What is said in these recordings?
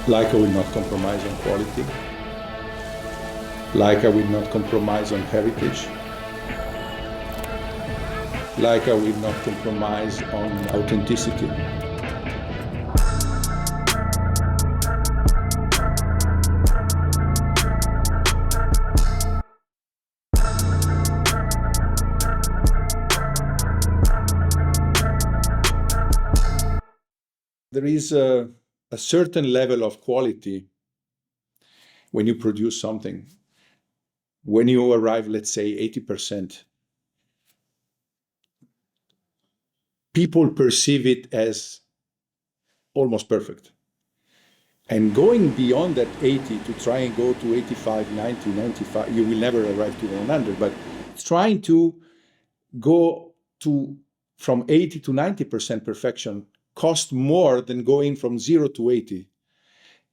Leica will not compromise on quality. Leica will not compromise on heritage. Leica will not compromise on authenticity. There is a certain level of quality when you produce something. When you arrive, let's say, 80%, people perceive it as almost perfect. And going beyond that 80 to try and go to 85, 90, 95, you will never arrive to 100, but trying to go to from 80 to 90% perfection cost more than going from 0 to 80.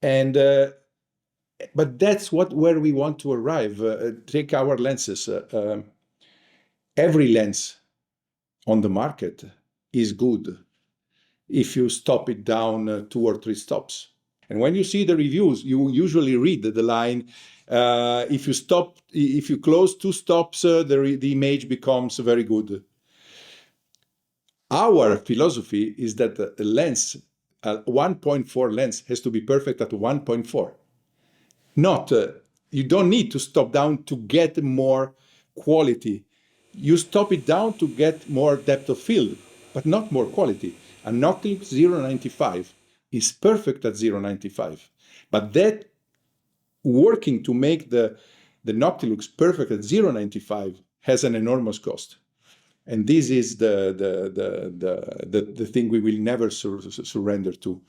And but that's where we want to arrive. Take our lenses. Every lens on the market is good if you stop it down 2 or 3 stops. And when you see the reviews, you usually read the line, if you close 2 stops, the image becomes very good. Our philosophy is that the lens, 1.4 lens, has to be perfect at 1.4. Not, you don't need to stop down to get more quality. You stop it down to get more depth of field, but not more quality. A Noctilux 0.95 is perfect at 0.95, but that working to make the Noctilux perfect at 0.95 has an enormous cost. And this is the thing we will never surrender to.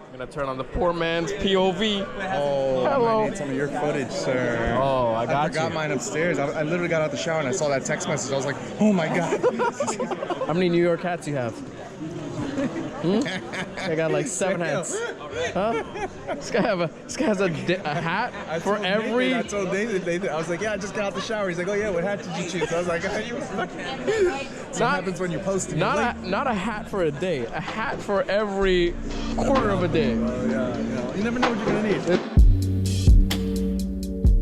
I'm gonna turn on the poor man's POV. Oh, hello. I need some of your footage, sir. Oh, I forgot mine upstairs. I literally got out the shower and I saw that text message. I was like, oh my God. How many New York hats you have? I got like 7 hats. Huh? This guy has a hat for every. I told Nathan, I was like, yeah, I just got out the shower. He's like, oh yeah, what hat did you choose? I was like, oh, you what happens when you post? Not a hat for a day. A hat for every quarter of a day. Yeah. You never know what you're gonna need.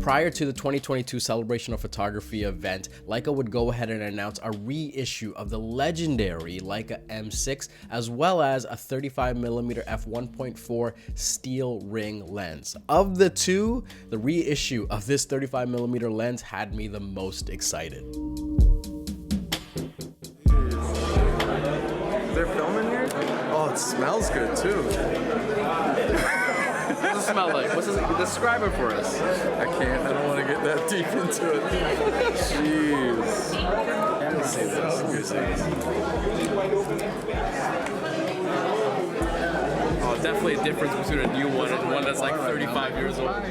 Prior to the 2022 Celebration of Photography event, Leica would go ahead and announce a reissue of the legendary Leica M6, as well as a 35mm f1.4 steel ring lens. Of the two, the reissue of this 35mm lens had me the most excited. Is there film in here? Oh, it smells good too. What does it smell like? Describe it for us. I can't. I don't want to get that deep into it. Jeez. Let me see this. Oh, definitely a difference between a new one and one that's like 35 years old.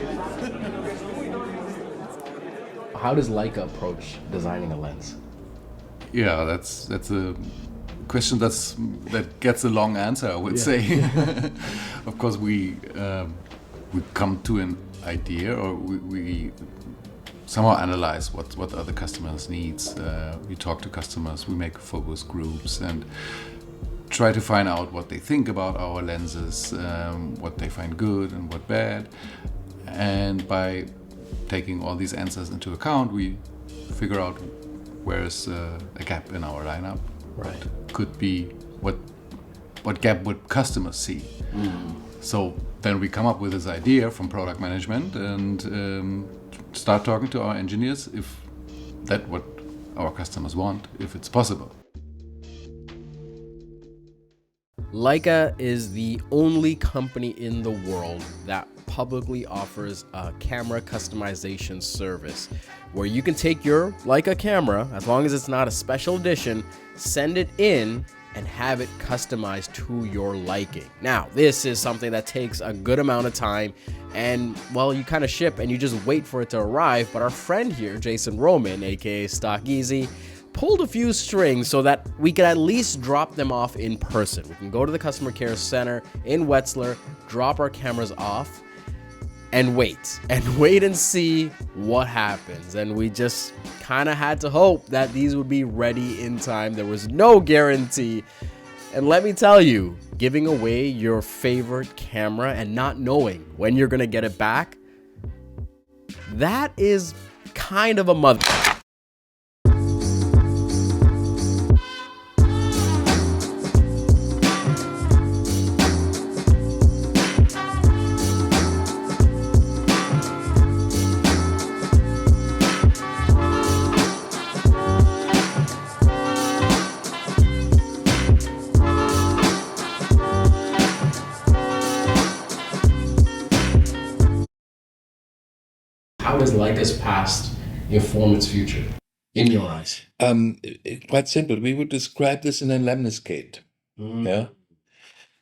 How does Leica approach designing a lens? Yeah, that's a question that gets a long answer, I would say. Of course, we come to an idea, or we somehow analyze what are the customers' needs. We talk to customers, we make focus groups, and try to find out what they think about our lenses, what they find good and what bad. And by taking all these answers into account, we figure out where is a gap in our lineup. Right. What could be, what gap would customers see? So then we come up with this idea from product management and start talking to our engineers if that's what our customers want, if it's possible. Leica is the only company in the world that publicly offers a camera customization service where you can take your Leica camera, as long as it's not a special edition, send it in and have it customized to your liking. Now, this is something that takes a good amount of time and, well, you kind of ship and you just wait for it to arrive. But our friend here, Jason Roman, aka Stock Easy, pulled a few strings so that we could at least drop them off in person. We can go to the customer care center in Wetzlar, drop our cameras off, and wait and see what happens. And we just kind of had to hope that these would be ready in time. There was no guarantee. And let me tell you, giving away your favorite camera and not knowing when you're gonna get it back, that is kind of a mother. How is Leica's past inform its future, in your eyes? Quite simple. We would describe this in a lemniscate. Yeah.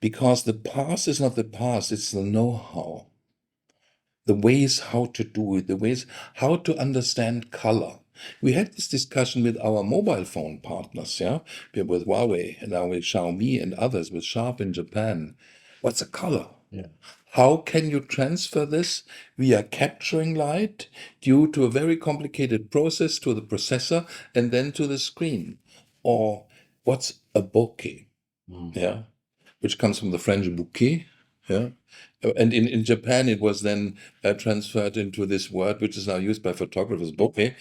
Because the past is not the past, it's the know-how. The ways how to do it, the ways how to understand color. We had this discussion with our mobile phone partners, yeah, with Huawei and now with Xiaomi and others, with Sharp in Japan. What's a color? Yeah. How can you transfer this via capturing light due to a very complicated process to the processor and then to the screen? Or what's a bokeh? Yeah, which comes from the French bouquet. Yeah, and in Japan it was then transferred into this word which is now used by photographers, bokeh.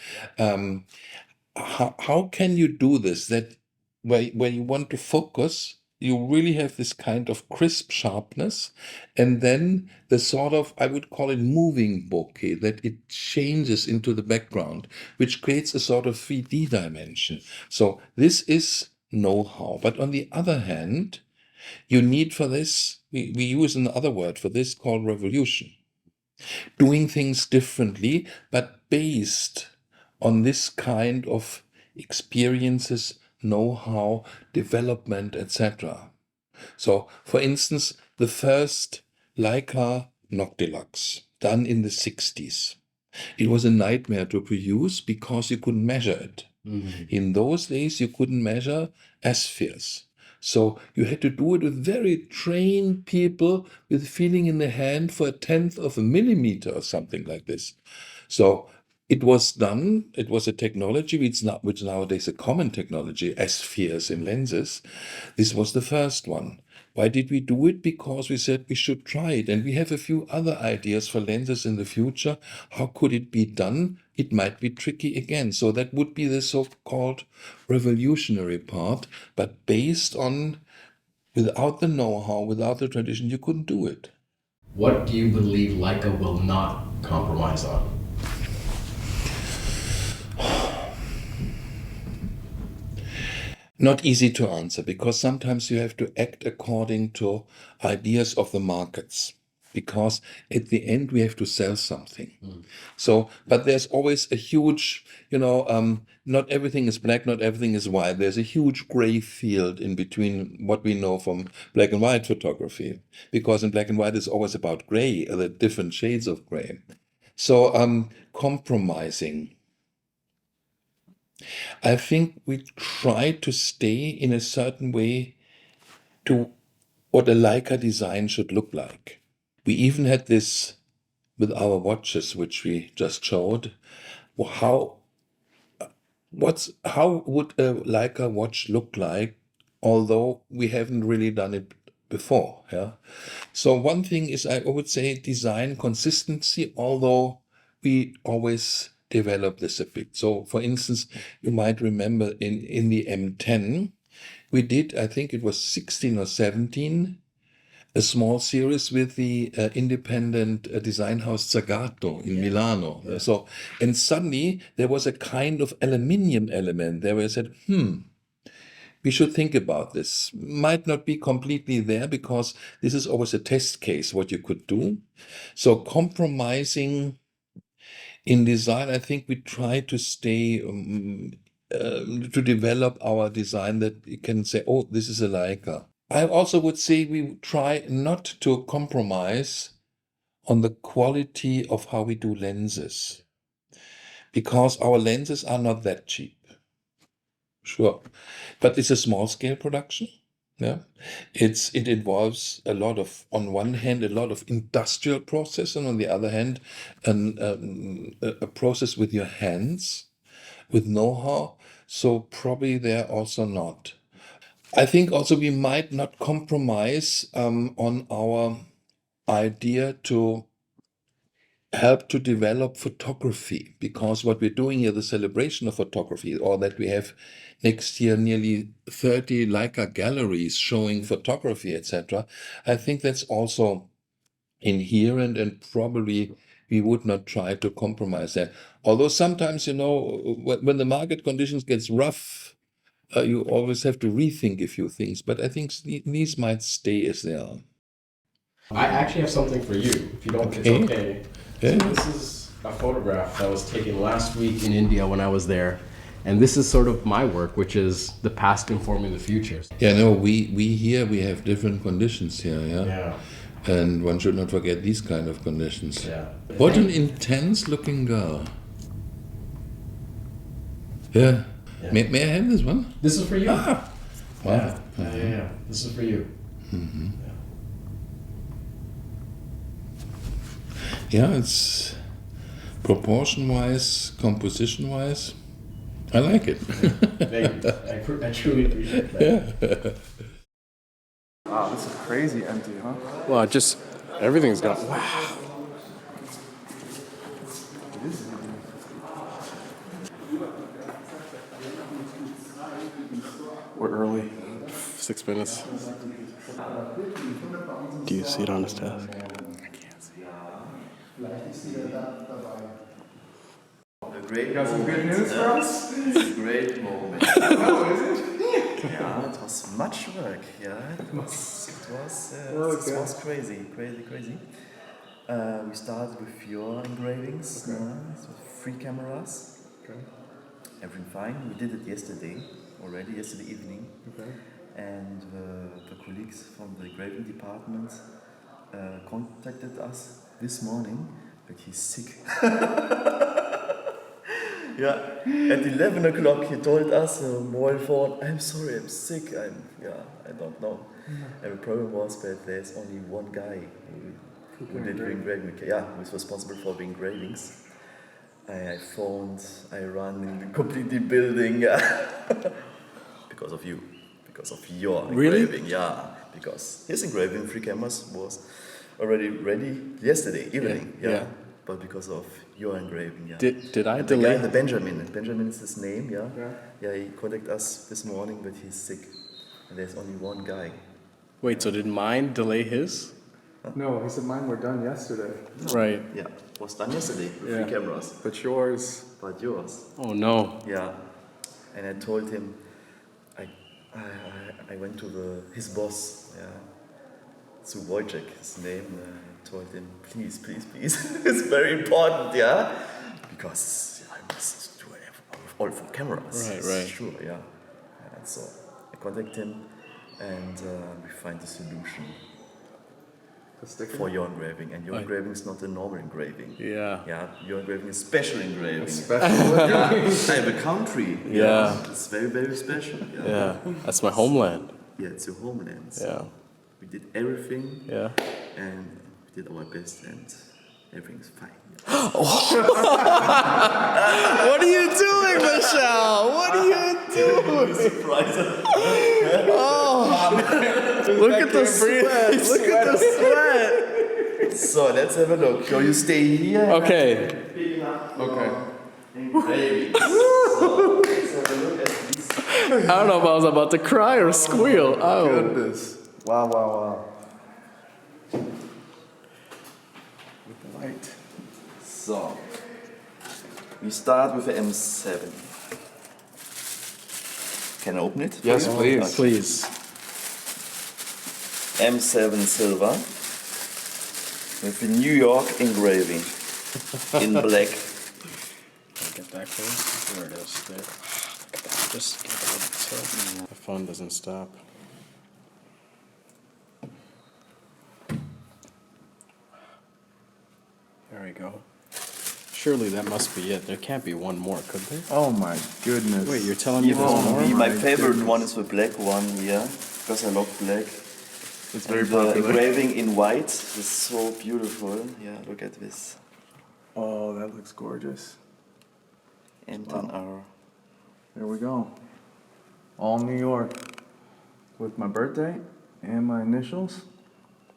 How can you do this? That when you want to focus, you really have this kind of crisp sharpness, and then the sort of, I would call it moving bokeh, that it changes into the background, which creates a sort of 3D dimension. So this is know-how. But on the other hand, you need for this, we use another word for this called revolution. Doing things differently, but based on this kind of experiences, know-how, development, etc. So, for instance, the first Leica Noctilux, done in the 60s. It was a nightmare to produce because you couldn't measure it. In those days, you couldn't measure S-spheres. So you had to do it with very trained people with feeling in the hand for 1/10 of a millimeter or something like this. So it was done. It was a technology which nowadays a common technology, S-spheres in lenses. This was the first one. Why did we do it? Because we said we should try it. And we have a few other ideas for lenses in the future. How could it be done? It might be tricky again. So that would be the so-called revolutionary part. But based on, without the know-how, without the tradition, you couldn't do it. What do you believe Leica will not compromise on? Not easy to answer, because sometimes you have to act according to ideas of the markets, because at the end we have to sell something. So, but there's always a huge, not everything is black, not everything is white. There's a huge gray field in between what we know from black and white photography, because in black and white it's always about gray, the different shades of gray. So, compromising. I think we try to stay in a certain way to what a Leica design should look like. We even had this with our watches, which we just showed. How would a Leica watch look like, although we haven't really done it before? Yeah. So one thing is, I would say, design consistency, although we always develop this a bit. So, for instance, you might remember in the M10, we did, I think it was 16 or 17, a small series with the independent design house Zagato in Milano. Yeah. So, and suddenly there was a kind of aluminium element there where I said, we should think about this. Might not be completely there because this is always a test case, what you could do. So compromising in design, I think we try to stay, to develop our design that you can say, oh, this is a Leica. I also would say we try not to compromise on the quality of how we do lenses, because our lenses are not that cheap. Sure, but it's a small scale production. Yeah, it involves a lot of, on one hand, a lot of industrial process, and on the other hand, a process with your hands, with know-how. So probably they're also not. I think also we might not compromise on our idea to help to develop photography, because what we're doing here, the celebration of photography, or that we have next year nearly 30 Leica galleries showing photography, etc. I think that's also inherent, and probably we would not try to compromise that. Although sometimes, when the market conditions gets rough, you always have to rethink a few things. But I think these might stay as they are. I actually have something for you, if you don't, it's okay. Yeah. So this is a photograph that was taken last week in India when I was there. And this is sort of my work, which is the past informing the future. Yeah, no, we here, we have different conditions here, yeah? Yeah. And one should not forget these kind of conditions. Yeah. What an intense looking girl. Yeah. Yeah. May I have this one? This is for you. Ah, wow. Yeah. Yeah. This is for you. Yeah, it's proportion-wise, composition-wise, I like it. Thank you. I truly appreciate that. Wow, this is crazy empty, huh? Well, just everything's gone. Wow. We're early. 6 minutes. Do you see it on his desk? I can't see. You got some good news for us? It's a great moment. Oh, is it? Yeah, it was much work. Yeah, it was crazy. We started with your engravings. Okay. It was 3 cameras. Okay. Everything fine. We did it yesterday evening. Okay. And the colleagues from the engraving department contacted us this morning, but he's sick. Yeah, at 11 o'clock he told us, mobile phone, I'm sorry, I'm sick, I don't know. And the problem was that there's only one guy who did the engraving, who was responsible for the engravings. I phoned, I ran in the completely building, because of you, because of your engraving, because his engraving, 3 cameras, was already ready yesterday evening, Yeah. But because of your engraving, Did I and the delay? guy, the Benjamin is his name, he contacted us this morning, but he's sick, and there's only one guy. Wait, so did mine delay his? No, he said mine were done yesterday. Right. Yeah, was done yesterday, with 3 cameras, But yours. but yours. Oh no. Yeah, and I told him, I went to his boss, to Wojciech, his name, told him, please, it's very important, because I must do all 4 cameras. Right. Sure, And so I contact him, and we find a solution The sticker? for your engraving. And your engraving is not a normal engraving. Yeah. Yeah, your engraving is special engraving. Special. Type of country. Yeah. It's very, very special. Yeah. That's my homeland. Yeah, it's your homeland. Yeah. We did everything, Yeah. and we did our best, and everything's fine. What are you doing, Michelle? What are you doing? Surprise! Look at the sweat. Look at the sweat. So let's have a look. So you stay here. Okay. Okay. Engraving. So let's have a look at this. I don't know if I was about to cry or squeal. Oh. Goodness. Wow. With the light. So we start with the M7. Can I open it? Yes, please. Okay. Please. M7 silver with the New York engraving in black. Get that close. There it is. There. Look at that. Just get a little tilt. The fun doesn't stop. There we go. Surely that must be it. There can't be one more, could there? Oh my goodness. Wait, you're telling me there's more? My favorite one is the black one here, because I love black. It's very And the popular. engraving in white is so beautiful. Yeah, look at this. Oh, that looks gorgeous. M10R. There we go. All New York. with my birthday and my initials.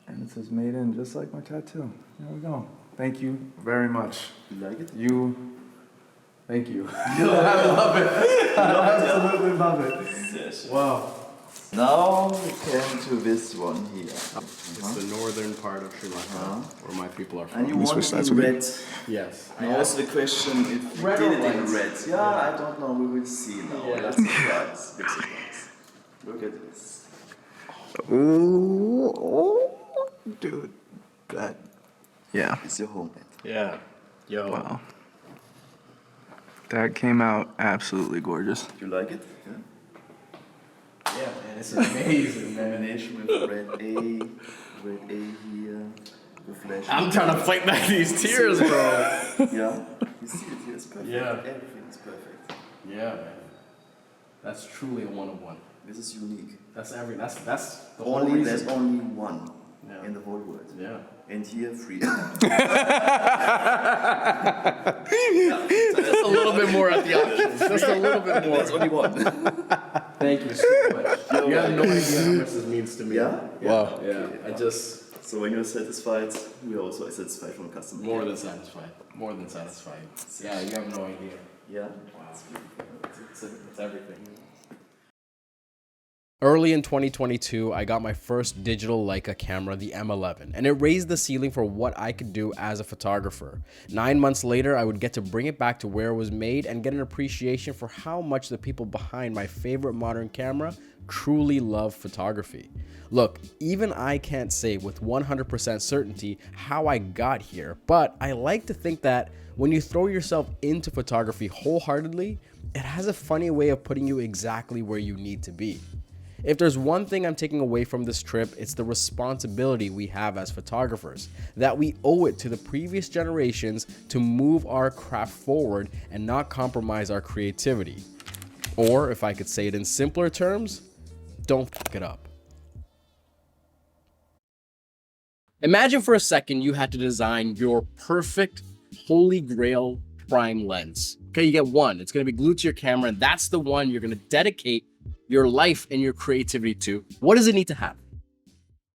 And it says made in, just like my tattoo. There we go. Thank you very much. You like it? Thank you. I love it. I absolutely love it. Wow. Now we come to this one here. It's the northern part of Sri Lanka, where my people are from. And you want it in red. Yes. Now also the question if you did it in red. Yeah, I don't know. We will see now. Yeah. Let's surprise. Big surprise. Look at this. Ooh, dude. That. Yeah. It's your homemade. Yeah. Yo. Wow. That came out absolutely gorgeous. You like it? Yeah. Yeah, man, it's amazing, man. Combination with red A here, the flash. I'm trying to fight back these tears, bro. Yeah, you see it here, it's perfect. Yeah. Everything is perfect. Yeah, man. That's truly a one-of-one. This is unique. That's the whole reason. There's only one Yeah. in the whole world. Yeah. And here, three. Just a little bit more at the options. Just a little bit more. There's only one. Thank you so much. You have no idea how much this means to me. Yeah? Wow. Yeah. I just So when you're satisfied, we are also satisfied from the customer. more than satisfied. More than satisfied. Yeah, you have no idea. Yeah? Wow. It's everything. Early in 2022, I got my first digital Leica camera, the M11, and it raised the ceiling for what I could do as a photographer. 9 months later, I would get to bring it back to where it was made and get an appreciation for how much the people behind my favorite modern camera truly love photography. Look, even I can't say with 100% certainty how I got here, but I like to think that when you throw yourself into photography wholeheartedly, it has a funny way of putting you exactly where you need to be. If there's one thing I'm taking away from this trip, it's the responsibility we have as photographers, that we owe it to the previous generations to move our craft forward and not compromise our creativity. Or, if I could say it in simpler terms, don't fuck it up. Imagine for a second you had to design your perfect holy grail prime lens. Okay, you get one. It's going to be glued to your camera, and that's the one you're going to dedicate your life and your creativity to. What does it need to have?